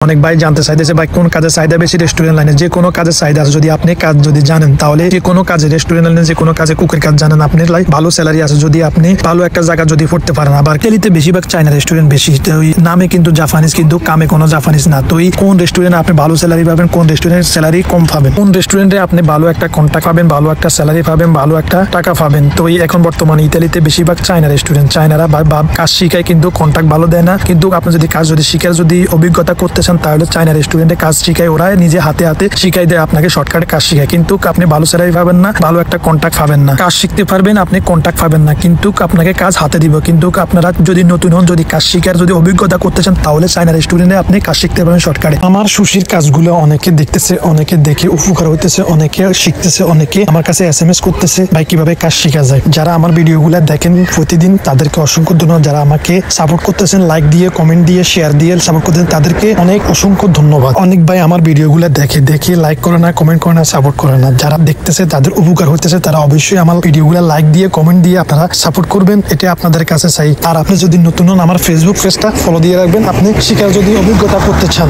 অনেক ভাই জানতে চাইতেছে ভাই কোন কাজের চাহিদা বেশি রেস্টুরেন্ট লাইনে। যে কোনো কাজের চাহিদা আছে, যদি আপনি কাজ যদি জানেন তাহলে যে কোনো কাজে রেস্টুরেন্ট লাইনে যে কোনো কাজে কুকের কাজ জানেন, আপনার লাই ভালো স্যালারি আছে যদি আপনি ভালো একটা জায়গা যদি পড়তে পারেন। আবার দিল্লিতে বেশিরভাগ চায়না রেস্টুরেন্ট বেশি, তো ওই নামে কিন্তু জাপানিজ কিন্তু কামে কোনো জাপানিজ না। তো এই কোন রেস্টুরেন্টে আপনি ভালো স্যালারি পাবেন, কোন রেস্টুরেন্টের স্যালারি কম পাবেন, কোন রেস্টুরেন্টে আপনি ভালো একটা কন্ট্যাক্ট পাবেন, ভালো একটা স্যালারি পাবেন, ভালো একটা টাকা পাবেন। তো এই এখন বর্তমানে ইতালিতে বেশিরভাগ চায়না রেস্টুরেন্ট, চায়নারা কাজ শিখায় কিন্তু কন্ট্যাক্ট ভালো দেয় না। কিন্তু আপনি যদি কাজ যদি শিখার যদি অভিজ্ঞতা করতে চান তাহলে চায়না রেস্টুরেন্টে কাজ শিখায়, ওরা নিজে হাতে হাতে শিখাই দেয়, আপনাকে শর্টকাটে কাজ শিখায়। কিন্তু আপনি ভালো স্যালারি পাবেন না, ভালো একটা কন্ট্যাক্ট পাবেন না। কাজ শিখতে পারবেন, আপনি কন্ট্যাক্ট পাবেন না, কিন্তু আপনাকে কাজ হাতে দিব। কিন্তু আপনারা যদি নতুন হন, যদি কাজ শিখার যদি অভিজ্ঞতা করতে চান তাহলে চায়না রেস্টুরেন্টে আপনি কাজ শিখতে পারবেন শর্টকাটে। আমার সুশির কাজগুলো অনেকে দেখতেছে, অনেকে দেখে উপকার হইতেছে, অনেকে শিখতেছে, অনেকে আমার কাছে SMS করতেছে ভাই কিভাবে কাজ শিখা যায়। যারা আমার ভিডিওগুলো দেখেন প্রতিদিন তাদেরকে অসংখ্য ধন্যবাদ। যারা আমাকে সাপোর্ট করতেছেন, লাইক দিয়ে, কমেন্ট দিয়ে, শেয়ার দিয়ে সাপোর্ট করতেছেন, তাদেরকে অনেক অসংখ্য ধন্যবাদ। অনেক ভাই আমার ভিডিওগুলো দেখে লাইক করে না, কমেন্ট করে না, সাপোর্ট করে না। যারা দেখতেছে তাদের উপকার হইতেছে, তারা অবশ্যই আমার ভিডিওগুলো লাইক দিয়ে, কমেন্ট দিয়ে আপনারা সাপোর্ট করবেন, এটা আপনাদের কাছে চাই। আর আপনি যদি নতুন হন, আমার ফেসবুক পেজটা ফলো দিয়ে রাখবেন, আপনি শিখার যদি অভিজ্ঞতা করতে চান।